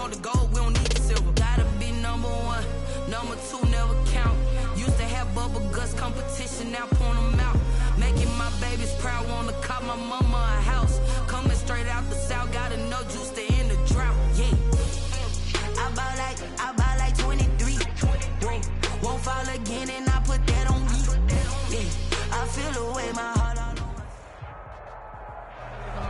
want the gold, we don't need the silver. Gotta be number one, number two never count. Used to have bubble guts competition, now point them out. Making my babies proud, wanna cop my mama a house. Coming straight out the south, gotta know juice to end the drought. Yeah, I buy like 23. Whoa, won't fall again, and I put that on me. Yeah, I feel the way my heart on.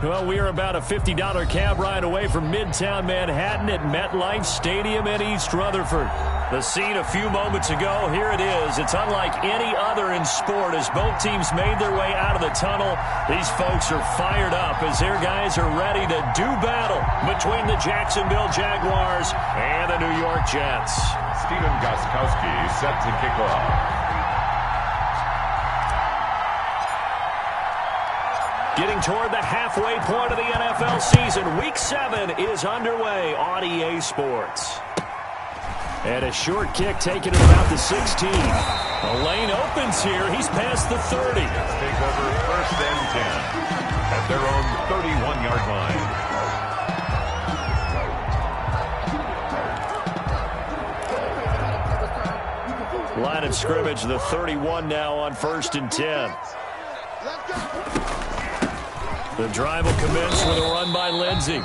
Well, we are about a $50 cab ride away from Midtown Manhattan at MetLife Stadium in East Rutherford. The scene a few moments ago, here it is. It's unlike any other in sport as both teams made their way out of the tunnel. These folks are fired up as their guys are ready to do battle between the Jacksonville Jaguars and the New York Jets. Steven Gostkowski set to kick off. Getting toward the halfway point of the NFL season, Week 7 is underway on EA Sports. And a short kick taken at about the 16. A lane opens here. He's past the 30. Take over 1st and 10 at their own 31-yard line. Line of scrimmage, the 31 now on 1st and 10. The drive will commence with a run by Lindsey.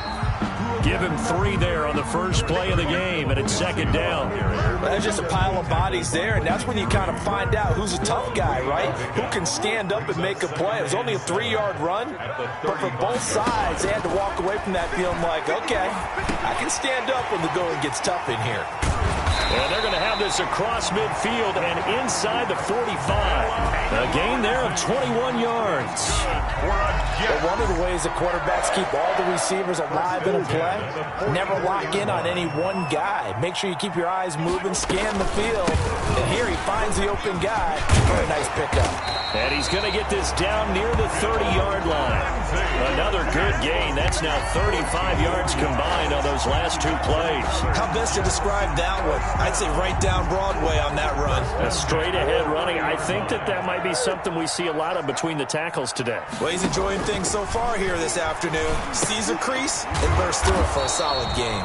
Give him 3 there on the first play of the game, and it's 2nd down. There's just a pile of bodies there, and that's when you kind of find out who's a tough guy, right? Who can stand up and make a play. It was only a 3-yard run, but for both sides, they had to walk away from that feeling like, okay, I can stand up when the going gets tough in here. And they're going to have this across midfield and inside the 45. A gain there of 21 yards. But one of the ways that quarterbacks keep all the receivers alive in a play, never lock in on any one guy. Make sure you keep your eyes moving, scan the field. And here he finds the open guy for a nice pickup. And he's going to get this down near the 30-yard line. Another good gain. That's now 35 yards combined on those last 2 plays. How best to describe that one? I'd say right down Broadway on that run. A straight-ahead running. I think that might be something we see a lot of between the tackles today. Well, he's enjoying things so far here this afternoon. Sees a crease and bursts through it for a solid gain.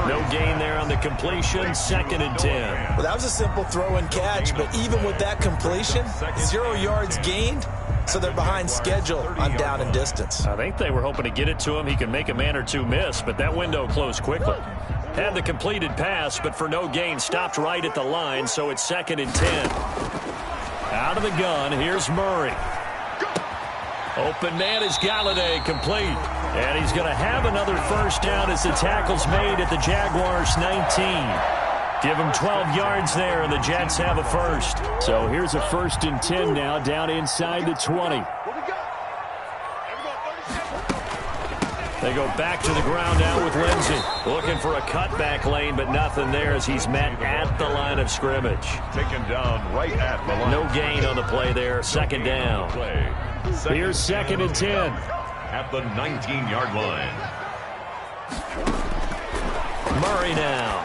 No gain there on the completion, 2nd and 10. Well, that was a simple throw and catch, but even with that completion, 0 yards gained, so they're behind schedule on down and distance. I think they were hoping to get it to him. He can make a man or two miss, but that window closed quickly. Had the completed pass, but for no gain, stopped right at the line, so it's 2nd and 10. Out of the gun, here's Murray. Open man is Galladay, complete. And he's going to have another first down as the tackle's made at the Jaguars' 19. Give him 12 yards there, and the Jets have a first. So here's a 1st and 10 now, down inside the 20. They go back to the ground now with Lindsey. Looking for a cutback lane, but nothing there as he's met at the line of scrimmage. Taken down right at the line. No gain on the play there, 2nd down. Here's 2nd and 10. At the 19-yard line. Murray now.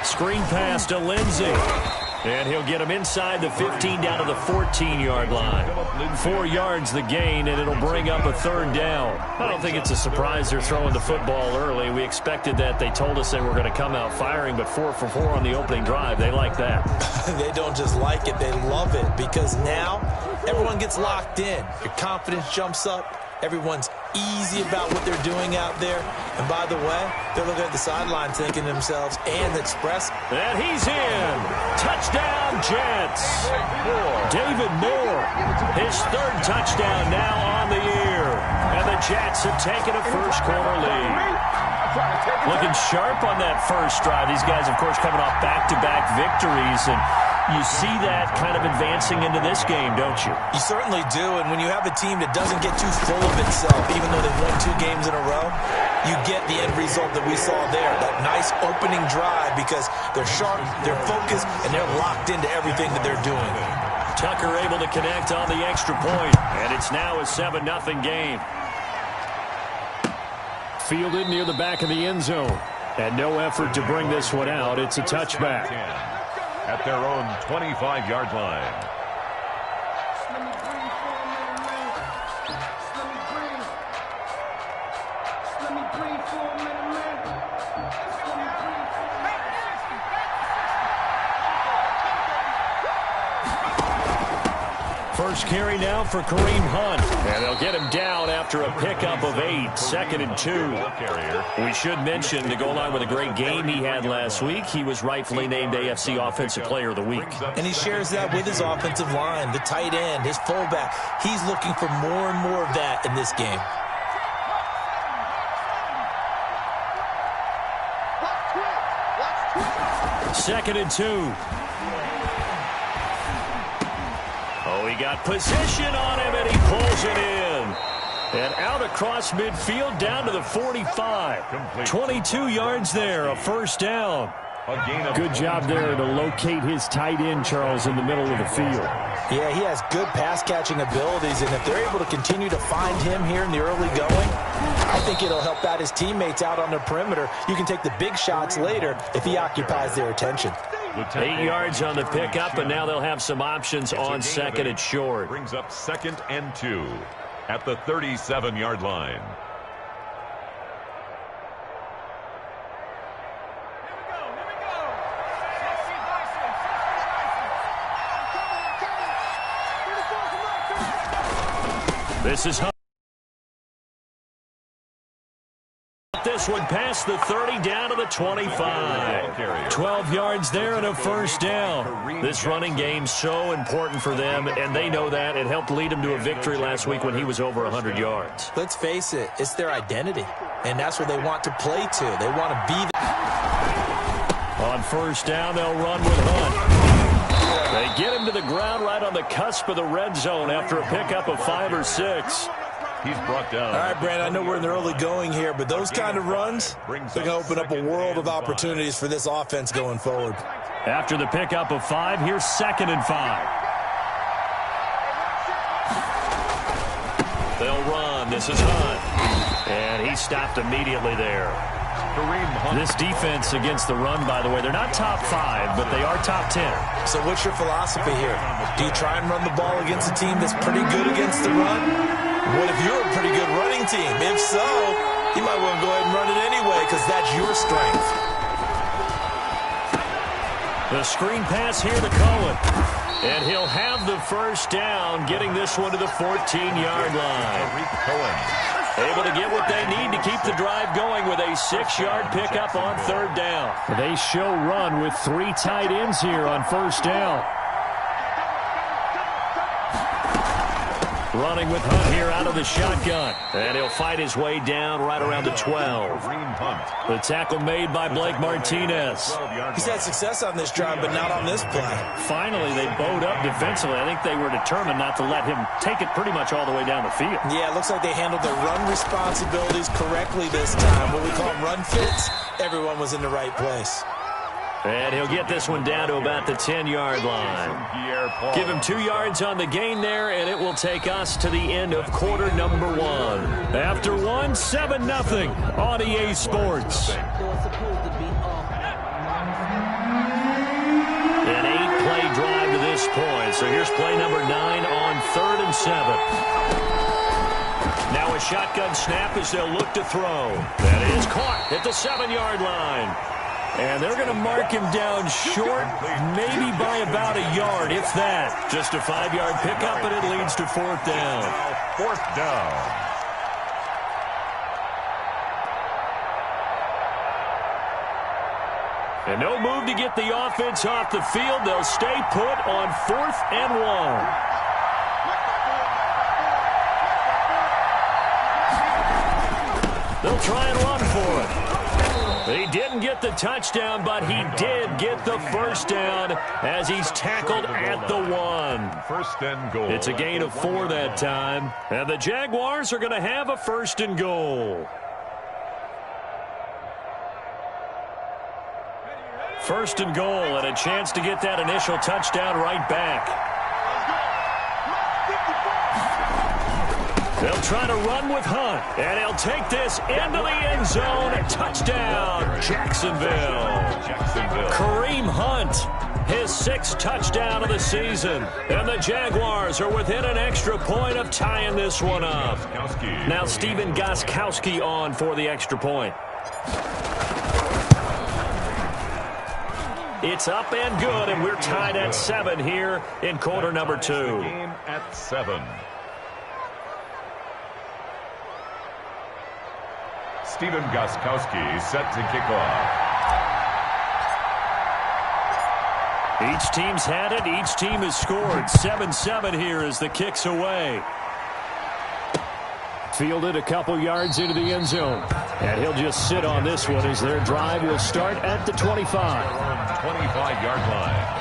Screen pass to Lindsey. And he'll get him inside the 15 down to the 14-yard line. 4 yards the gain, and it'll bring up a 3rd down. I don't think it's a surprise they're throwing the football early. We expected that. They told us they were going to come out firing, but 4 for 4 on the opening drive. They like that. They don't just like it, they love it, because now everyone gets locked in. Your confidence jumps up. Everyone's easy about what they're doing out there. And by the way, they're looking at the sideline thinking to themselves, and express. And he's in. Touchdown, Jets. David Moore, his 3rd touchdown now on the year. And the Jets have taken a first-quarter lead. Looking sharp on that first drive. These guys, of course, coming off back-to-back victories, and you see that kind of advancing into this game, don't you? You certainly do, and when you have a team that doesn't get too full of itself, even though they've won 2 games in a row, you get the end result that we saw there, that nice opening drive, because they're sharp, they're focused, and they're locked into everything that they're doing. Tucker able to connect on the extra point, and it's now a 7-0 game. Fielded near the back of the end zone, and no effort to bring this one out. It's a touchback. At their own 25-yard line. first carry now for Kareem Hunt. And they'll get him down after a pickup of 8, 2nd and 2. We should mention, to go along with a great game he had last week, he was rightfully named AFC Offensive Player of the Week. And he shares that with his offensive line, the tight end, his fullback. He's looking for more and more of that in this game. Second and 2. Oh, he got position on him, and he pulls it in. And out across midfield down to the 45. 22 yards there, a first down. Good job there to locate his tight end, Charles, in the middle of the field. Yeah, he has good pass-catching abilities, and if they're able to continue to find him here in the early going, I think it'll help out his teammates out on the perimeter. You can take the big shots later if he occupies their attention. 8 yards on the pickup, and now they'll have some options on second and short. Brings up 2nd and 2 at the 37-yard line. This is Hunt. This one past the 30 down to the 25. 12 yards there and a first down. This running game's so important for them, and they know that. It helped lead them to a victory last week when he was over 100 yards. Let's face it, it's their identity, and that's what they want to play to. They want to be there. On first down, they'll run with Hunt. They get him to the ground right on the cusp of the red zone after a pickup of 5 or 6. He's brought down. All right, Brandon, I know we're in the early going here, but those kind of runs, they're going to open up a world of opportunities for this offense going forward. After the pickup of 5, here's 2nd and 5. They'll run. This is Hunt. And he stopped immediately there. This defense against the run, by the way, they're not top 5, but they are top 10. So what's your philosophy here? Do you try and run the ball against a team that's pretty good against the run? What if you're a pretty good running team? If so, you might want to go ahead and run it anyway because that's your strength. The screen pass here to Cohen. And he'll have the first down, getting this one to the 14-yard line. Able to get what they need to keep the drive going with a 6-yard pickup on third down. They show run with 3 tight ends here on first down. Running with Hunt here out of the shotgun. And he'll fight his way down right around the 12. The tackle made by Blake Martinez. He's had success on this drive, but not on this play. Finally, they bowed up defensively. I think they were determined not to let him take it pretty much all the way down the field. Yeah, it looks like they handled their run responsibilities correctly this time. What we call run fits, everyone was in the right place. And he'll get this one down to about the 10-yard line. Give him 2 yards on the gain there, and it will take us to the end of quarter number 1. After 1, 7-0 on EA Sports. An 8-play drive to this point. So here's play number 9 on 3rd and 7. Now a shotgun snap as they'll look to throw. That is caught at the 7-yard line. And they're going to mark him down short, maybe by about a yard, if that. Just a 5-yard pickup, and it leads to 4th down. 4th down. And no move to get the offense off the field. They'll stay put on 4th and 1. They'll try and run for it. He didn't get the touchdown, but he did get the first down as he's tackled at the 1. 1st and goal. It's a gain of 4 that time, and the Jaguars are going to have a 1st and goal. 1st and goal, and a chance to get that initial touchdown right back. They'll try to run with Hunt, and he'll take this into the end zone. Touchdown, Jacksonville. Kareem Hunt, his 6th touchdown of the season. And the Jaguars are within an extra point of tying this one up. Now Stephen Gostkowski on for the extra point. It's up and good, and we're tied at 7 here in quarter number 2. Game at 7. Steven Gostkowski set to kick off. Each team's had it. Each team has scored. 7-7 here as the kick's away. Fielded a couple yards into the end zone. And he'll just sit on this one as their drive will start at the 25. 25-yard line.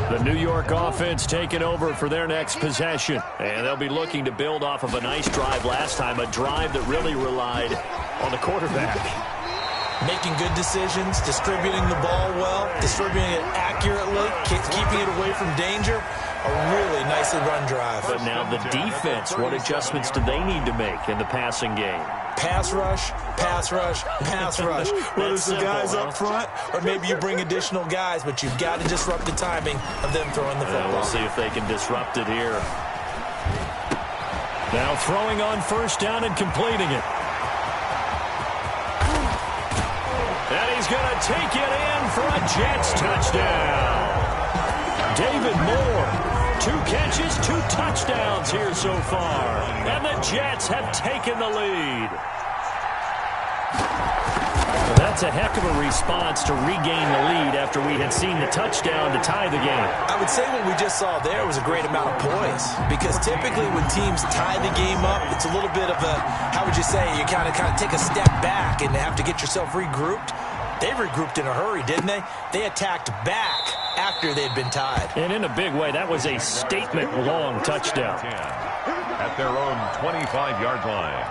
The New York offense taking over for their next possession. And they'll be looking to build off of a nice drive last time, a drive that really relied on the quarterback. Making good decisions, distributing the ball well, distributing it accurately, keeping it away from danger. A really nicely run drive. But now the defense, what adjustments do they need to make in the passing game? Pass rush, pass rush, pass rush. Whether it's the guys up front or maybe you bring additional guys, but you've got to disrupt the timing of them throwing the football. We'll see if they can disrupt it here. Now throwing on first down and completing it. And he's going to take it in for a Jets touchdown. David Moore. 2 catches, 2 touchdowns here so far. And the Jets have taken the lead. Well, that's a heck of a response to regain the lead after we had seen the touchdown to tie the game. I would say what we just saw there was a great amount of poise. Because typically when teams tie the game up, it's a little bit of a, how would you say, you kind of take a step back and have to get yourself regrouped. They regrouped in a hurry, didn't they? They attacked back after they'd been tied. And in a big way, that was a statement-long touchdown. At their own 25-yard line.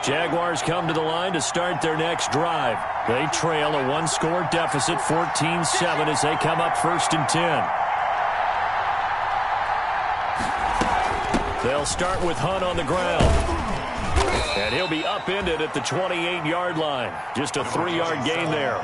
Jaguars come to the line to start their next drive. They trail a 1-score deficit, 14-7, as they come up 1st and 10. They'll start with Hunt on the ground. And he'll be upended at the 28-yard line. Just a 3-yard gain there.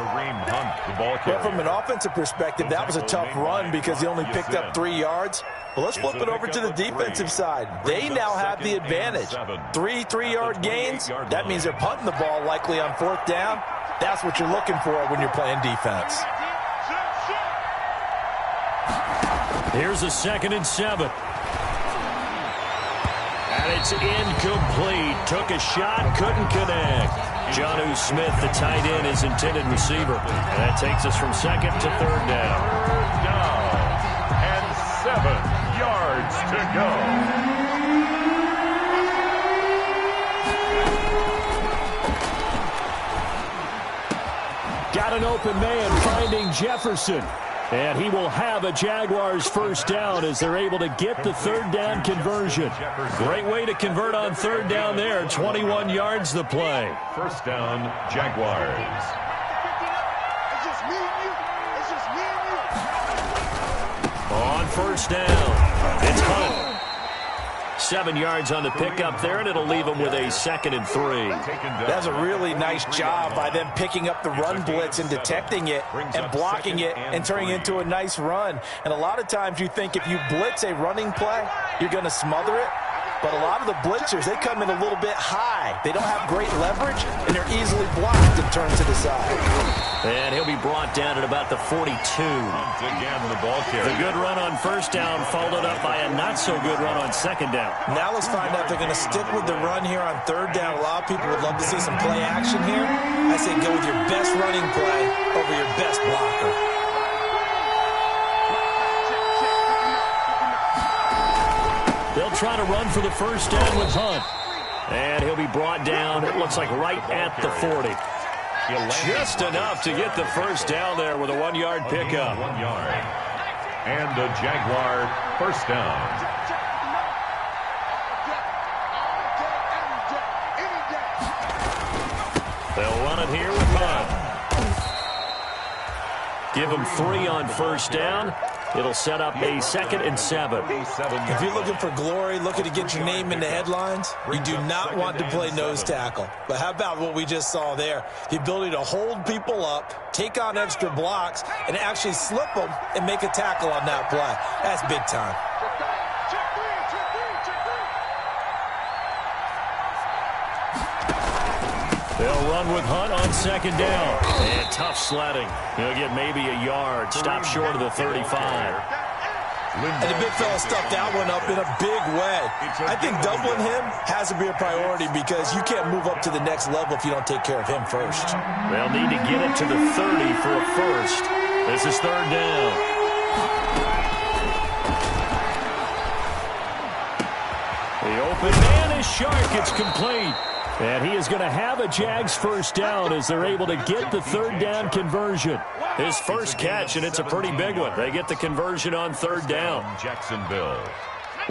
Well, from an offensive perspective, that was a tough run because he only picked up 3 yards. Well, let's flip it over to the defensive side. They now have the advantage. 3 3-yard gains. That means they're punting the ball likely on 4th down. That's what you're looking for when you're playing defense. Here's a 2nd and 7. And it's incomplete. Took a shot, couldn't connect. Jonnu Smith, the tight end, is intended receiver. And that takes us from 2nd to 3rd down. 3rd down and 7 yards to go. Got an open man finding Jefferson. And he will have a Jaguars 1st down as they're able to get the 3rd down conversion. Great way to convert on 3rd down there. 21 yards the play. 1st down, Jaguars. On 1st down, it's Hunt. 7 yards on the pickup there, and it'll leave him with a 2nd and 3. That's a really nice job by them picking up the run blitz and detecting it and blocking it and turning it into a nice run. And a lot of times you think if you blitz a running play, you're going to smother it. But a lot of the blitzers, they come in a little bit high. They don't have great leverage, and they're easily blocked and turned to the side. And he'll be brought down at about the 42. Again, the ball carrier. The good run on 1st down followed up by a not-so-good run on 2nd down. Now let's find out if they're going to stick with the run here on 3rd down. A lot of people would love to see some play action here. I say go with your best running play over your best blocker. They'll try to run for the 1st down with Hunt. And he'll be brought down, it looks like right at the 40. Just enough to get the 1st down there with a 1-yard pickup. 1 yard. And a Jaguar 1st down. They'll run it here with Hunt. Give him 3 on 1st down. It'll set up a 2nd and 7. If you're looking for glory, looking to get your name in the headlines, you do not want to play nose tackle. But how about what we just saw there? The ability to hold people up, take on extra blocks, and actually slip them and make a tackle on that play. That's big time. They'll run with Hunt on 2nd down. And tough sledding. He'll get maybe a yard. Stop short of the 35. And the big fella stuffed that one up in a big way. I think doubling him has to be a priority because you can't move up to the next level if you don't take care of him first. They'll need to get it to the 30 for a first. This is 3rd down. The open man is Shark. It's complete. And he is going to have a Jags first down as they're able to get the 3rd down conversion. His first catch, and it's a pretty big one. They get the conversion on 3rd down. Jacksonville.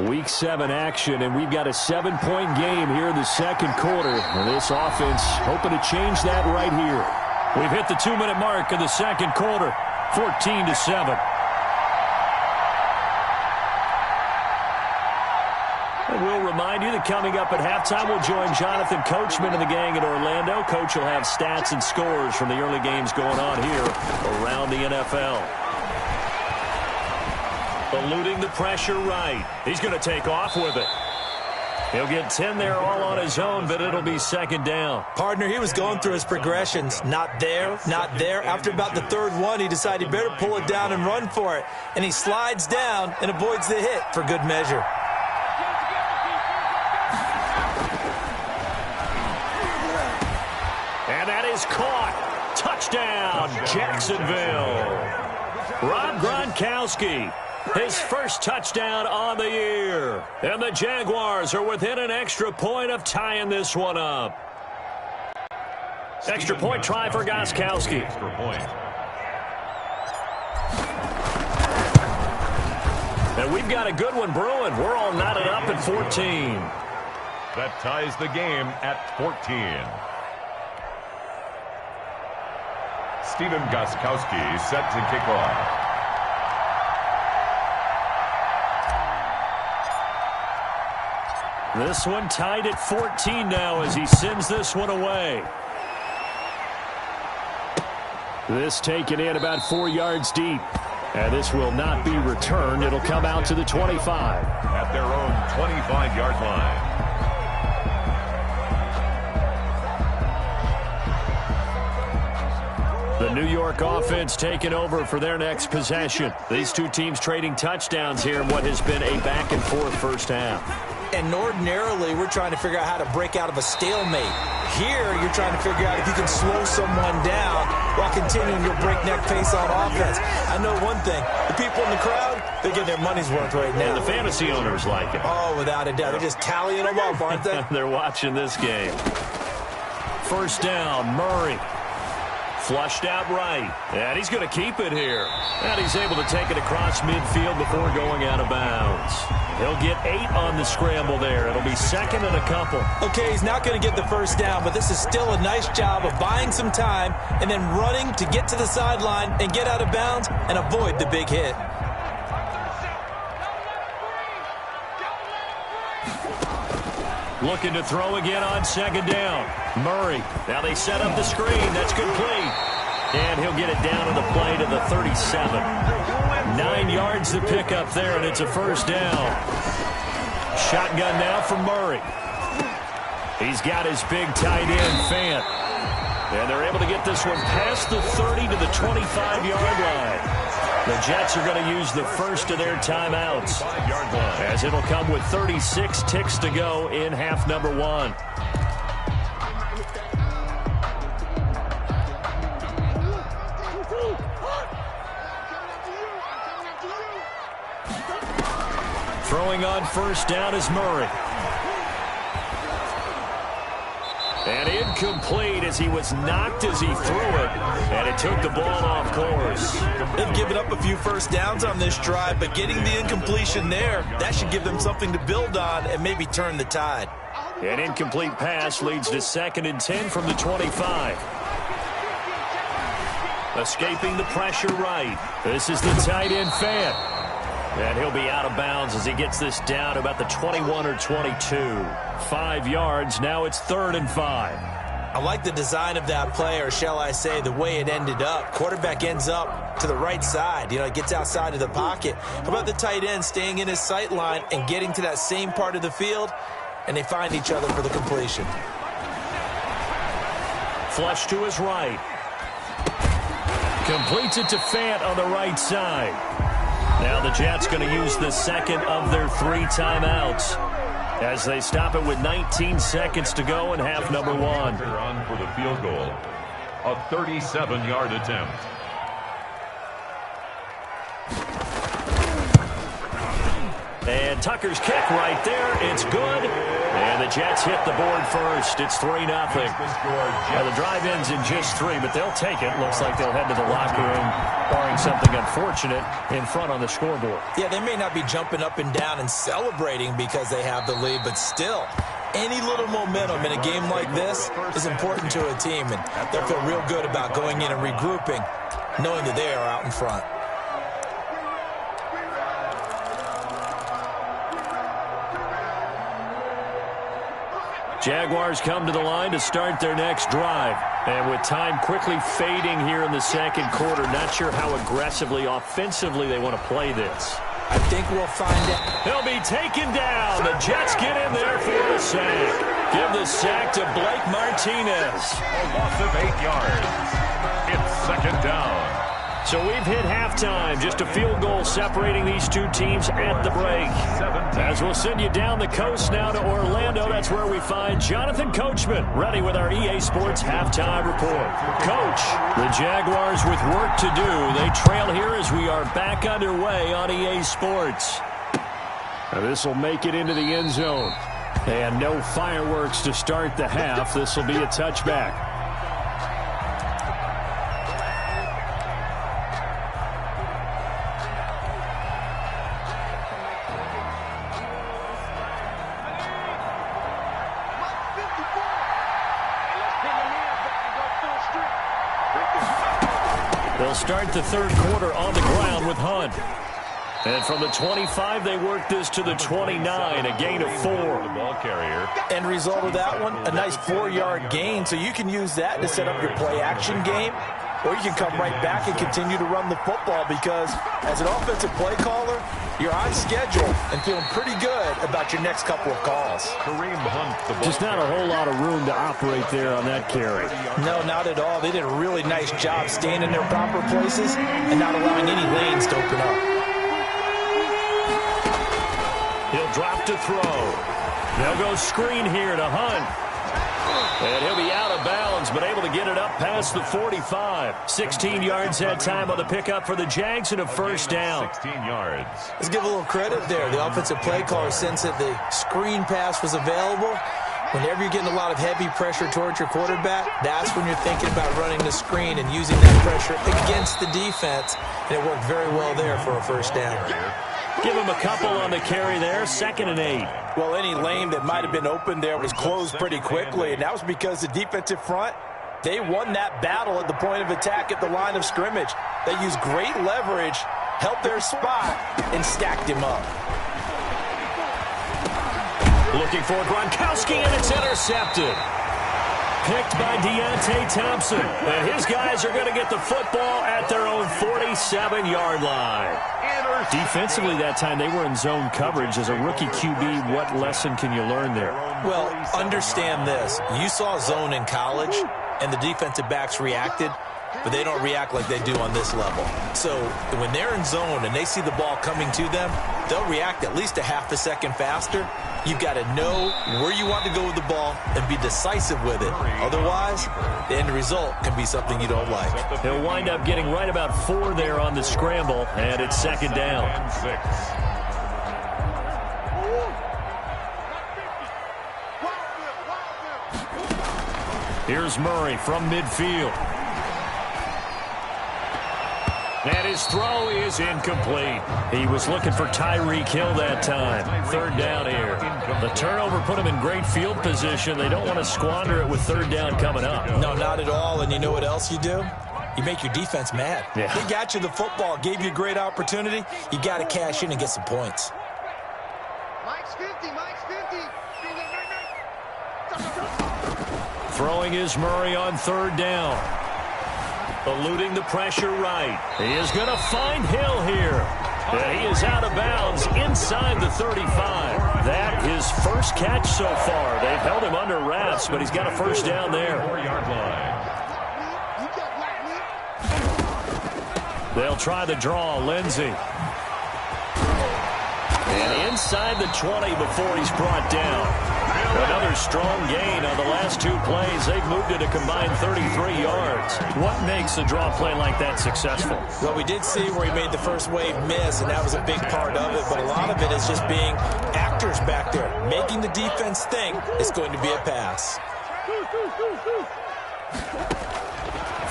Week 7 action, and we've got a 7-point game here in the 2nd quarter. And this offense hoping to change that right here. We've hit the 2-minute mark of the 2nd quarter, 14-7. We'll remind you that coming up at halftime, we'll join Jonathan Coachman and the gang in Orlando. Coach will have stats and scores from the early games going on here around the NFL. Eluding the pressure right. He's going to take off with it. He'll get 10 there all on his own, but it'll be 2nd down. Partner, he was going through his progressions. Not there, not there. After about the 3rd one, he decided he better pull it down and run for it. And he slides down and avoids the hit for good measure. Caught. Touchdown, Jacksonville. Rob Gronkowski, his first touchdown on the year. And the Jaguars are within an extra point of tying this one up. Extra point try for Gronkowski. Extra point. And we've got a good one brewing. We're all knotted up at 14. That ties the game at 14. Steven Gostkowski set to kick off. This one tied at 14 now as he sends this one away. This taken in about 4 yards deep. And this will not be returned. It'll come out to the 25. At their own 25-yard line. The New York offense taking over for their next possession. These two teams trading touchdowns here in what has been a back-and-forth first half. And ordinarily, we're trying to figure out how to break out of a stalemate. Here, you're trying to figure out if you can slow someone down while continuing your breakneck pace on offense. I know one thing. The people in the crowd, they're getting their money's worth right now. And the fantasy owners like it. Oh, without a doubt. They're just tallying them up, aren't they? They're watching this game. First down, Murray. Flushed out right. And he's going to keep it here. And he's able to take it across midfield before going out of bounds. He'll get 8 on the scramble there. It'll be 2nd and a couple. Okay, he's not going to get the first down, but this is still a nice job of buying some time and then running to get to the sideline and get out of bounds and avoid the big hit. Looking to throw again on 2nd down. Murray. Now they set up the screen. That's complete. And he'll get it down to the play to the 37. 9 yards to pick up there, and it's a first down. Shotgun now for Murray. He's got his big tight end, Fant. And they're able to get this one past the 30 to the 25-yard line. The Jets are going to use the first of their timeouts, as it'll come with 36 ticks to go in half number 1. Throwing on first down is Murray. And incomplete as he was knocked as he threw it. And it took the ball off course. They've given up a few first downs on this drive, but getting the incompletion there, that should give them something to build on and maybe turn the tide. An incomplete pass leads to 2nd and 10 from the 25. Escaping the pressure right. This is the tight end Fant. And he'll be out of bounds as he gets this down to about the 21 or 22. 5 yards. Now it's 3rd and 5. I like the design of that play, or shall I say the way it ended up. Quarterback ends up to the right side. You know, it gets outside of the pocket. How about the tight end staying in his sight line and getting to that same part of the field, and they find each other for the completion. Flush to his right. Completes it to Fant on the right side. Now the Jets going to use the second of their 3 timeouts as they stop it with 19 seconds to go in half number 1. On for the field goal. A 37-yard attempt. And Tucker's kick right there. It's good. And the Jets hit the board first. It's 3-0. Now the drive ends in just 3, but they'll take it. Looks like they'll head to the locker room, barring something unfortunate in front on the scoreboard. Yeah, they may not be jumping up and down and celebrating because they have the lead, but still, any little momentum in a game like this is important to a team, and they'll feel real good about going in and regrouping, knowing that they are out in front. Jaguars come to the line to start their next drive. And with time quickly fading here in the second quarter, not sure how aggressively, offensively they want to play this. I think we'll find out. He'll be taken down. The Jets get in there for the sack. Give the sack to Blake Martinez. A loss of 8 yards. It's 2nd down. So we've hit halftime. Just a field goal separating these two teams at the break. As we'll send you down the coast now to Orlando, that's where we find Jonathan Coachman ready with our EA Sports halftime report. Coach, the Jaguars with work to do. They trail here as we are back underway on EA Sports. This will make it into the end zone. And no fireworks to start the half. This will be a touchback. They'll start the third quarter on the ground with Hunt. And from the 25, they work this to the 29, a gain of 4. The ball carrier. End result of that one, a nice 4-yard gain. So you can use that to set up your play-action game, or you can come right back and continue to run the football because as an offensive play caller, you're on schedule and feeling pretty good about your next couple of calls. Kareem Hunt. Just not a whole lot of room to operate there on that carry. No, not at all. They did a really nice job staying in their proper places and not allowing any lanes to open up. He'll drop to throw. They'll go screen here to Hunt. And he'll be out of bounds, but able to get it up past the 45. 16 yards that time on the pickup for the Jags and a first down. 16 yards. Let's give a little credit there. The offensive play caller sensed that the screen pass was available. Whenever you're getting a lot of heavy pressure towards your quarterback, that's when you're thinking about running the screen and using that pressure against the defense. And it worked very well there for a first down. Give him a couple on the carry there. 2nd and 8. Well, any lane that might have been open there was closed pretty quickly, and that was because the defensive front, they won that battle at the point of attack at the line of scrimmage. They used great leverage, held their spot, and stacked him up. Looking for Gronkowski, and it's intercepted. Picked by Deontay Thompson. And his guys are going to get the football at their own 47-yard line. Defensively that time, they were in zone coverage. As a rookie QB, what lesson can you learn there? Well, understand this. You saw zone in college, and the defensive backs reacted, but they don't react like they do on this level. So when they're in zone and they see the ball coming to them, they'll react at least a half a second faster. You've got to know where you want to go with the ball and be decisive with it. Otherwise, the end result can be something you don't like. He'll wind up getting right about 4 there on the scramble, and it's 2nd down. And 6. Here's Murray from midfield. And his throw is incomplete. He was looking for Tyreek Hill that time. 3rd down here. The turnover put him in great field position. They don't want to squander it with 3rd down coming up. No, not at all. And you know what else you do? you make your defense mad. Yeah. They got you the football, gave you a great opportunity. You got to cash in and get some points. Mike's 50. Throwing is Murray on third down. Eluding the pressure right. He is going to find Hill here. And he is out of bounds inside the 35. That his first catch so far. They've held him under wraps, but he's got a first down there. 4-yard line. They'll try the draw. Lindsey. And inside the 20 before he's brought down. Another strong gain on the last two plays. They've moved it a combined 33 yards. What makes a draw play like that successful? Well, we did see where he made the first wave miss, and that was a big part of it. But a lot of it is just being actors back there, making the defense think it's going to be a pass.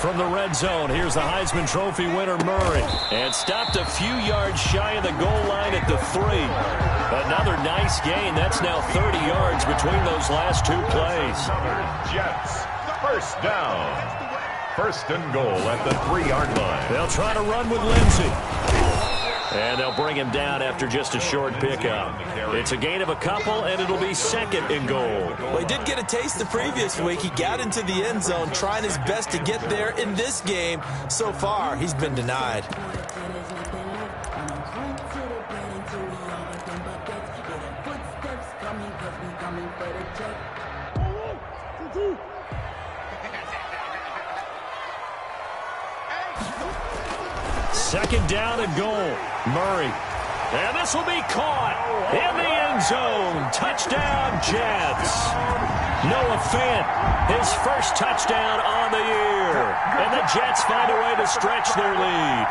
From the red zone, here's the Heisman Trophy winner, Murray. And stopped a few yards shy of the goal line at the 3. Another nice gain. That's now 30 yards between those last two plays. Jets, first down. First and goal at the 3-yard line. They'll try to run with Lindsey. And they'll bring him down after just a short pickup. It's a gain of a couple, and it'll be second and goal. Well, he did get a taste the previous week. He got into the end zone, trying his best to get there in this game. So far, he's been denied. Second down and goal. Murray. And this will be caught in the end zone. Touchdown, Jets. Noah Fant, his first touchdown on the year. And the Jets find a way to stretch their lead.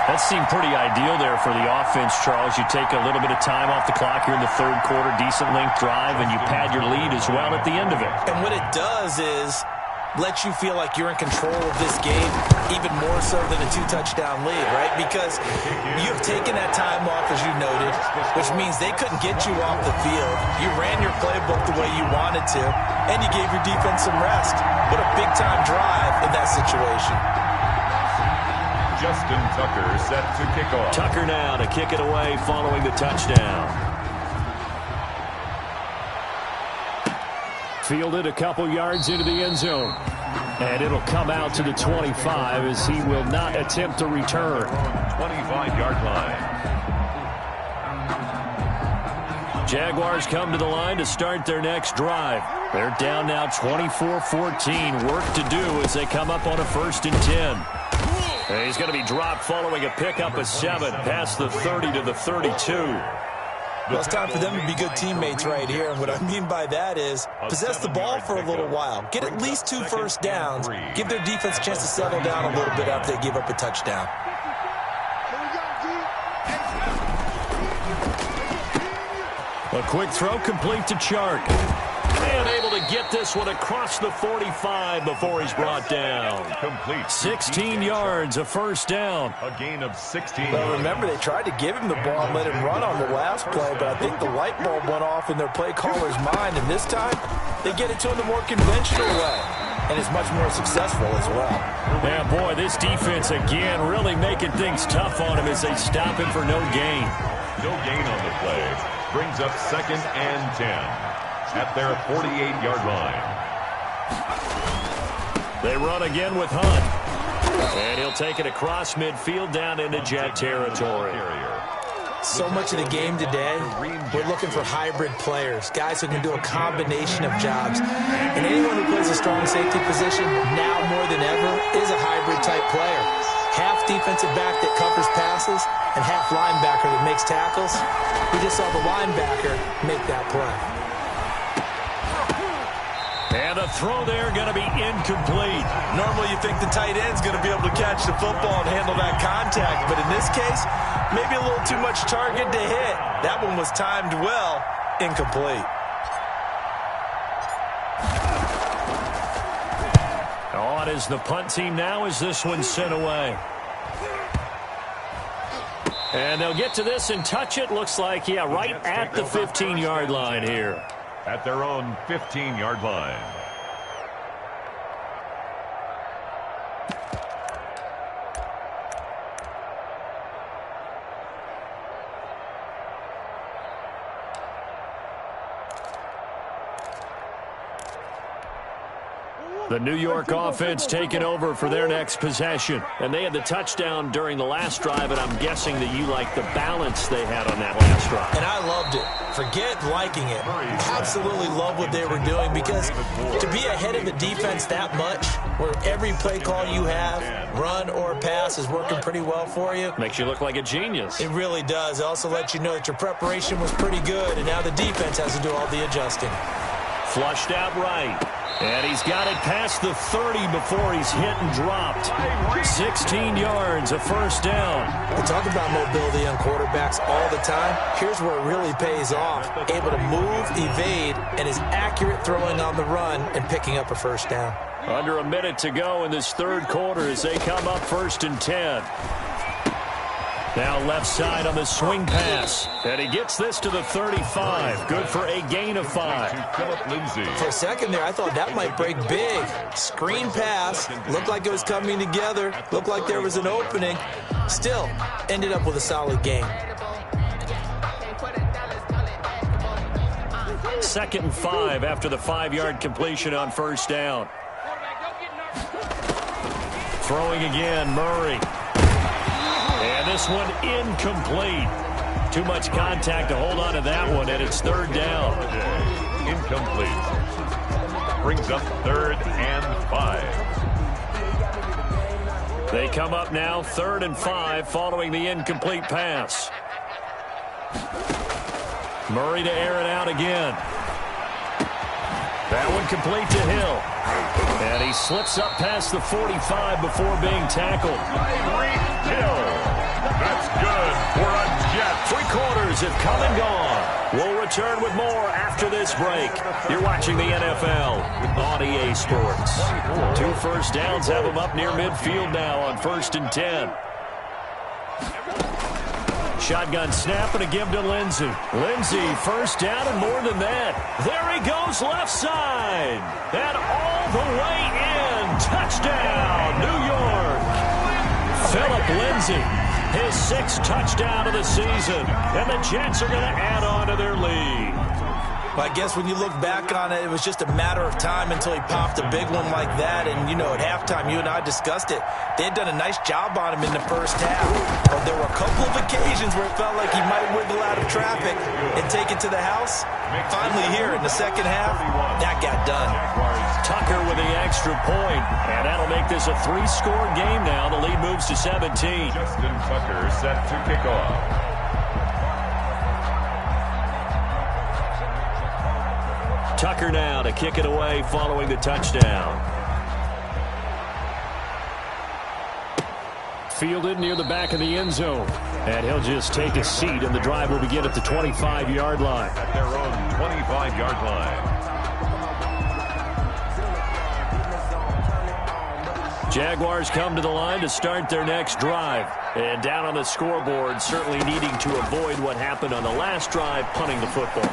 That seemed pretty ideal there for the offense, Charles. You take a little bit of time off the clock here in the third quarter, decent length drive, and you pad your lead as well at the end of it. And what it does is let you feel like you're in control of this game, even more so than a 2-touchdown lead, right? Because you've taken that time off, as you noted, which means they couldn't get you off the field. You ran your playbook the way you wanted to, and you gave your defense some rest. What a big-time drive in that situation. Justin Tucker set to kick off. Tucker now to kick it away following the touchdown. Fielded a couple yards into the end zone. And it'll come out to the 25 as he will not attempt to return. 25-yard line. Jaguars come to the line to start their next drive. They're down now 24-14. Work to do as they come up on a 1st and 10. And he's going to be dropped following a pickup of 7 past the 30 to the 32. Well, it's time for them to be good teammates right here. And what I mean by that is possess the ball for a little while. Get at least 2 first downs. Give their defense a chance to settle down a little bit after they give up a touchdown. A quick throw complete to Chark. And able to get this one across the 45 before he's brought down. Complete. 16 yards, a first down. A gain of 16. Well, remember, they tried to give him the ball and let him run on the last play, but I think the light bulb went off in their play caller's mind, and this time they get it to him the more conventional way, and it's much more successful as well. Yeah, boy, this defense again really making things tough on him as they stop him for no gain. No gain on the play. Brings up 2nd and 10. At their 48-yard line. They run again with Hunt. And he'll take it across midfield down into Jet territory. So much of the game today, we're looking for hybrid players, guys who can do a combination of jobs. And anyone who plays a strong safety position, now more than ever, is a hybrid-type player. Half defensive back that covers passes and half linebacker that makes tackles. We just saw the linebacker make that play. And a throw there going to be incomplete. Normally you think the tight end's going to be able to catch the football and handle that contact, but in this case, maybe a little too much target to hit. That one was timed well, incomplete. On is the punt team now as this one's sent away. And they'll get to this and touch it. Looks like, yeah, right at the 15-yard line here. At their own 15-yard line. The New York offense taking over for their next possession. And they had the touchdown during the last drive, and I'm guessing that you like the balance they had on that last drive. And I loved it. Forget liking it. Absolutely love what they were doing, because to be ahead of the defense that much, where every play call you have, run or pass, is working pretty well for you. Makes you look like a genius. It really does. It also lets you know that your preparation was pretty good, and now the defense has to do all the adjusting. Flushed out right. And he's got it past the 30 before he's hit and dropped. 16 yards, a first down. We talk about mobility on quarterbacks all the time. Here's where it really pays off. Able to move, evade, and is accurate throwing on the run and picking up a first down. Under a minute to go in this third quarter as they come up 1st and 10. Now left side on the swing pass. And he gets this to the 35. Good for a gain of 5. For a second there, I thought that might break big. Screen pass. Looked like it was coming together. Looked like there was an opening. Still, ended up with a solid gain. 2nd and 5 after the 5-yard completion on first down. Throwing again, Murray. And this one incomplete. Too much contact to hold on to that one, and it's 3rd down. Incomplete. Brings up 3rd and 5. They come up now 3rd and 5 following the incomplete pass. Murray to air it out again. That one complete to Hill. And he slips up past the 45 before being tackled. Hill. That's good for a Jet. 3 quarters have come and gone. We'll return with more after this break. You're watching the NFL on EA Sports. 2 first downs have them up near midfield now on 1st and 10. Shotgun snap and a give to Lindsey. Lindsey, first down and more than that. There he goes left side. And all the way in. Touchdown, New York. Philip Lindsey, his 6th touchdown of the season. And the Jets are going to add on to their lead. Well, I guess when you look back on it, it was just a matter of time until he popped a big one like that. And, you know, at halftime, you and I discussed it. They had done a nice job on him in the first half. But there were a couple of occasions where it felt like he might wiggle out of traffic and take it to the house. Finally here in the second half, that got done. Tucker with the extra point. And that'll make this a 3-score game now. The lead moves to 17. Justin Tucker set to kick off. Tucker now to kick it away following the touchdown. Fielded near the back of the end zone. And he'll just take a seat, and the drive will begin at the 25-yard line. At their own 25-yard line. Jaguars come to the line to start their next drive. And down on the scoreboard, certainly needing to avoid what happened on the last drive, punting the football.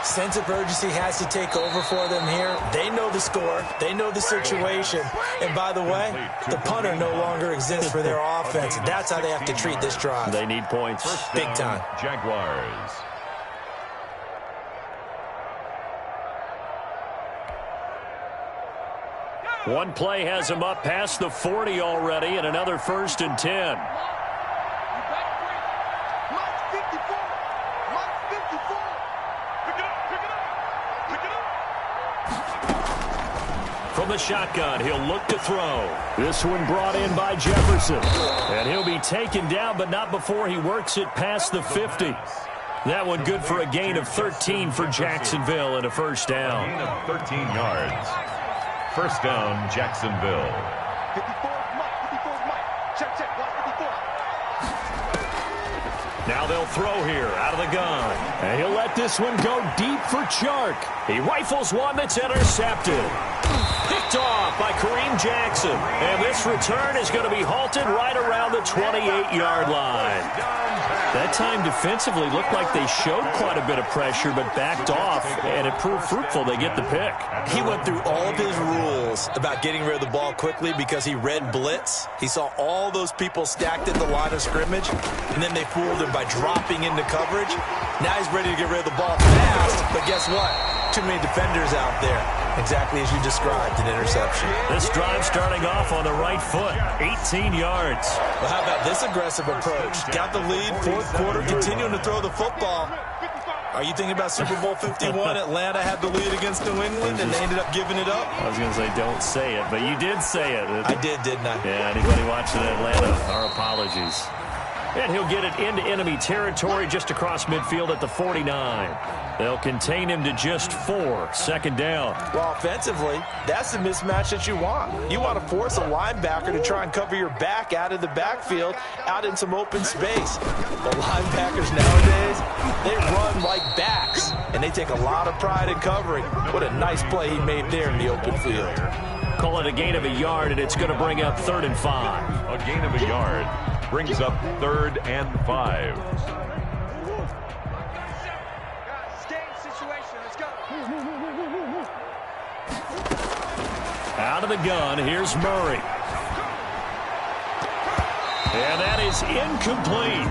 Sense of urgency has to take over for them here. They know the score. They know the situation. And by the way, the punter no longer exists for their offense. That's how they have to treat this drive. They need points. Big time. Jaguars. One play has him up past the 40 already, and another 1st and 10. From the shotgun, he'll look to throw. This one brought in by Jefferson. And he'll be taken down, but not before he works it past the 50. That one good for a gain of 13 for Jacksonville and a first down. Gain of 13 yards. First down, Jacksonville. 54 Mike. Check. Watch 54. Now they'll throw here out of the gun. And he'll let this one go deep for Chark. He rifles one that's intercepted. Picked off by Kareem Jackson. And this return is going to be halted right around the 28-yard line. That time defensively looked like they showed quite a bit of pressure but backed off, and it proved fruitful. They get the pick. He went through all of his rules about getting rid of the ball quickly because he read blitz. He saw all those people stacked at the line of scrimmage, and then they fooled him by dropping into coverage. Now he's ready to get rid of the ball fast, but guess what? too many defenders out there. Exactly as you described, an interception. This drive starting off on the right foot, 18 yards. Well, how about this aggressive approach? Got the lead, fourth quarter, continuing to throw the football. Are you thinking about Super Bowl 51? Atlanta had the lead against New England, and they ended up giving it up? I was going to say, don't say it, but you did say it. I did, didn't I? Yeah, anybody watching Atlanta, our apologies. And he'll get it into enemy territory just across midfield at the 49. They'll contain him to just 4, second down. Well, offensively, that's the mismatch that you want. You want to force a linebacker to try and cover your back out of the backfield, out in some open space. The linebackers nowadays, they run like backs, and they take a lot of pride in covering. What a nice play he made there in the open field. Call it a gain of a yard, and it's going to bring up 3rd and 5. A gain of a yard brings up 3rd and 5. Out of the gun, here's Murray. And that is incomplete.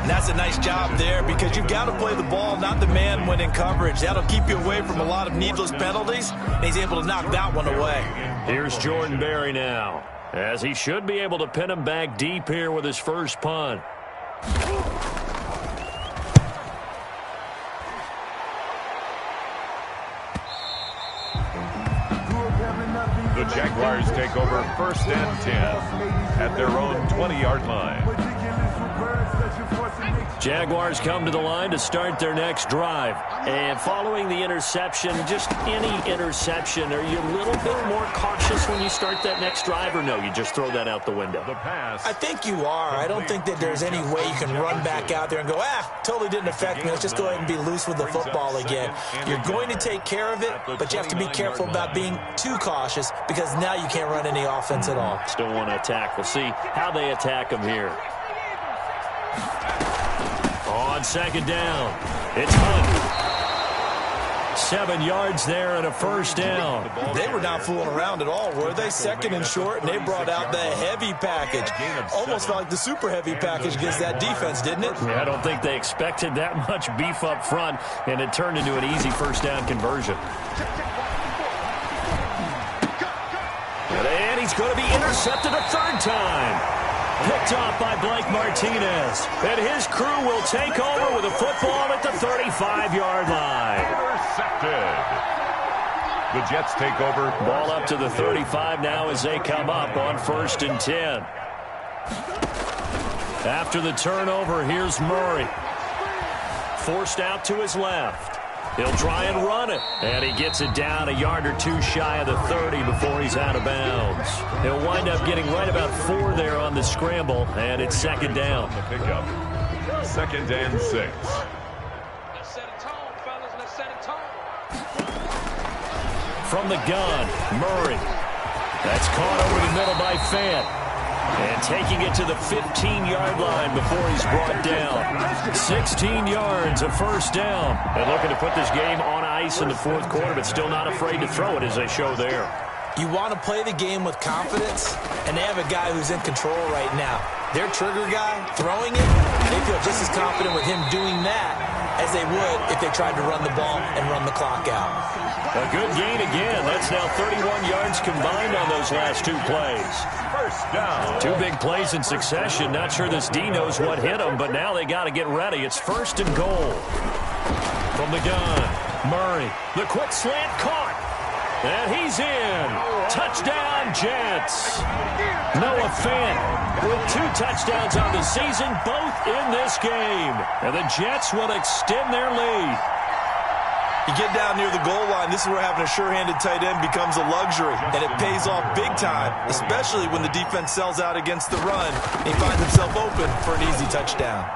That's a nice job there because you've got to play the ball, not the man when in coverage. That'll keep you away from a lot of needless penalties, and he's able to knock that one away. Here's Jordan Berry now, as he should be able to pin him back deep here with his first punt. The Jaguars take over 1st and 10 at their own 20-yard line. Jaguars come to the line to start their next drive. And following the interception, just any interception, are you a little bit more cautious when you start that next drive, or no, you just throw that out the window? The pass. I think you are. I don't think that there's any way you can run back out there and go, totally didn't affect me. Let's just go ahead and be loose with the football again. You're going to take care of it, but you have to be careful about being too cautious because now you can't run any offense at all. Still want to attack. We'll see how they attack them here. On second down, it's Hunt. 7 yards there and a first down. They were not fooling around at all, were they? 2nd and short, and they brought out the heavy package. Almost felt like the super heavy package against that defense, didn't it? Yeah, I don't think they expected that much beef up front, and it turned into an easy first down conversion. And he's going to be intercepted a 3rd time. Picked off by Blake Martinez. And his crew will take over with a football at the 35-yard line. Intercepted. The Jets take over. Ball up to the 35 now as they come up on 1st and 10. After the turnover, here's Murray. Forced out to his left. He'll try and run it. And he gets it down a yard or 2 shy of the 30 before he's out of bounds. He'll wind up getting right about 4 there on the scramble, and it's 2nd down. The pickup. 2nd and 6. Let's set a tone, fellas. Let's set a tone. From the gun, Murray. That's caught over the middle by Fant. And taking it to the 15-yard line before he's brought down. 16 yards, a first down. And looking to put this game on ice in the 4th quarter, but still not afraid to throw it as they show there. You want to play the game with confidence, and they have a guy who's in control right now. Their trigger guy, throwing it, they feel just as confident with him doing that as they would if they tried to run the ball and run the clock out. A good gain again. That's now 31 yards combined on those last 2 plays. First down. 2 big plays in succession. Not sure this D knows what hit him, but now they got to get ready. It's 1st and goal. From the gun, Murray. The quick slant caught. And he's in. Touchdown, Jets. Noah Fant with 2 touchdowns on the season, both in this game. And the Jets will extend their lead. You get down near the goal line, this is where having a sure-handed tight end becomes a luxury, and it pays off big time, especially when the defense sells out against the run, and he finds himself open for an easy touchdown.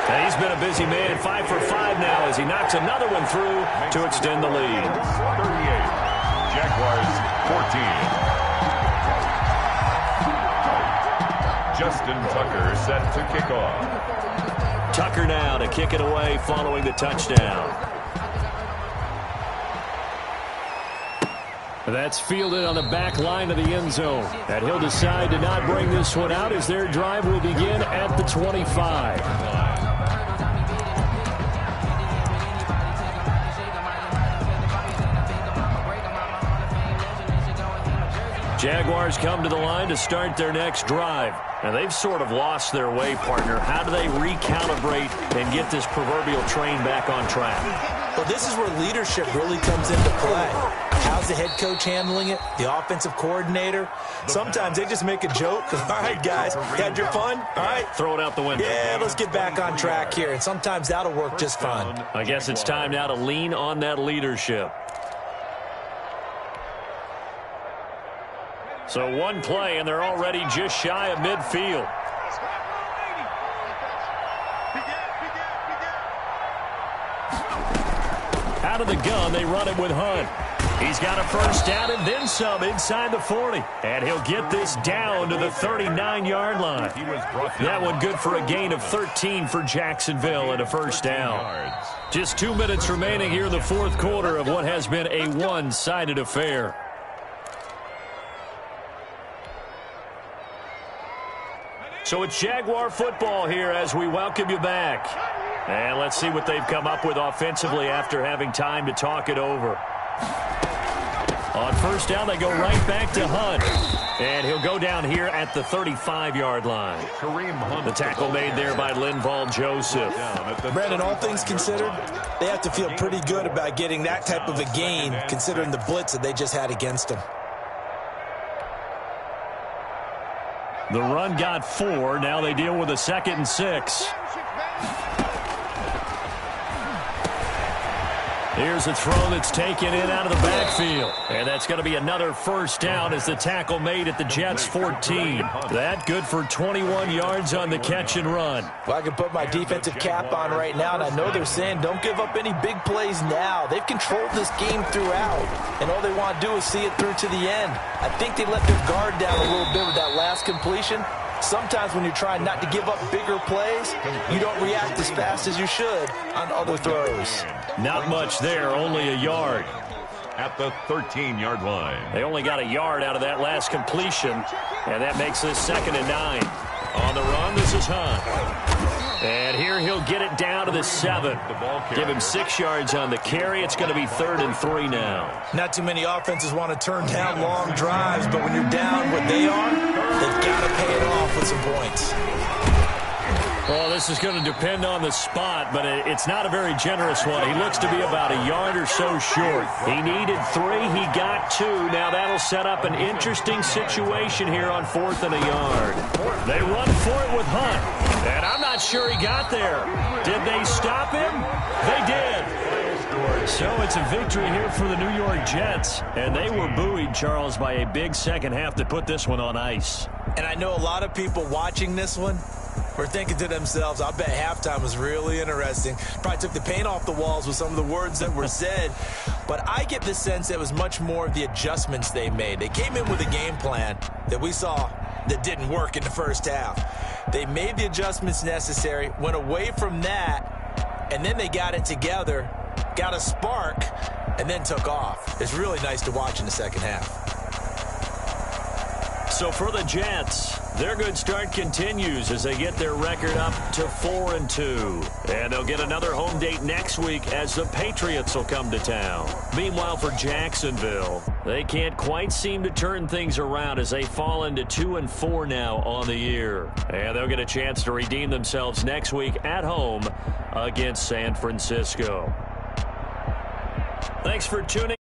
And he's been a busy man, 5 for 5 now as he knocks another one through to extend the lead. 38. Jaguars 14. Justin Tucker set to kick off. Tucker now to kick it away following the touchdown. That's fielded on the back line of the end zone. And he'll decide to not bring this one out as their drive will begin at the 25. Jaguars come to the line to start their next drive. And they've sort of lost their way, partner. How do they recalibrate and get this proverbial train back on track? Well, this is where leadership really comes into play. How's the head coach handling it? The offensive coordinator? Sometimes they just make a joke. All right, guys, had your fun? All right. Throw it out the window. Yeah, let's get back on track here. And sometimes that'll work just fine. I guess it's time now to lean on that leadership. So one play, and they're already just shy of midfield. Out of the gun, they run it with Hunt. He's got a first down and then some inside the 40. And he'll get this down to the 39-yard line. That one good for a gain of 13 for Jacksonville and a first down. Just 2 minutes remaining here in the fourth quarter of what has been a one-sided affair. So it's Jaguar football here as we welcome you back. And let's see what they've come up with offensively after having time to talk it over. On first down, they go right back to Hunt. And he'll go down here at the 35-yard line. The tackle made there by Linval Joseph. Brandon, all things considered, they have to feel pretty good about getting that type of a gain considering the blitz that they just had against them. The run got 4. Now they deal with a 2nd and 6. Here's a throw that's taken in out of the backfield. And that's going to be another first down as the tackle made at the Jets' 14. That good for 21 yards on the catch and run. Well, I can put my defensive cap on right now, and I know they're saying don't give up any big plays now. They've controlled this game throughout, and all they want to do is see it through to the end. I think they let their guard down a little bit with that last completion. Sometimes when you're trying not to give up bigger plays, you don't react as fast as you should on other throws. Not much there, only a yard. At the 13-yard line. They only got a yard out of that last completion, and that makes this 2nd and 9. On the run, this is Hunt. And here he'll get it down to the 7. Give him 6 yards on the carry. It's going to be 3rd and 3 now. Not too many offenses want to turn down long drives, but when you're down what they are, they've got to pay it off with some points. Well, this is going to depend on the spot, but it's not a very generous one. He looks to be about a yard or so short. He needed 3. He got 2. Now that'll set up an interesting situation here on 4th and a yard. They run for it with Hunt, and I'm not sure he got there. Did they stop him? They did. So it's a victory here for the New York Jets, and they were buoyed, Charles, by a big second half to put this one on ice. And I know a lot of people watching this one were thinking to themselves, I bet halftime was really interesting. Probably took the paint off the walls with some of the words that were said. But I get the sense that it was much more of the adjustments they made. They came in with a game plan that we saw that didn't work in the first half. They made the adjustments necessary, went away from that, and then they got it together, got a spark, and then took off. It's really nice to watch in the second half. So for the Jets, their good start continues as they get their record up to 4-2. And they'll get another home date next week as the Patriots will come to town. Meanwhile, for Jacksonville, they can't quite seem to turn things around as they fall into 2-4 now on the year. And they'll get a chance to redeem themselves next week at home against San Francisco. Thanks for tuning in.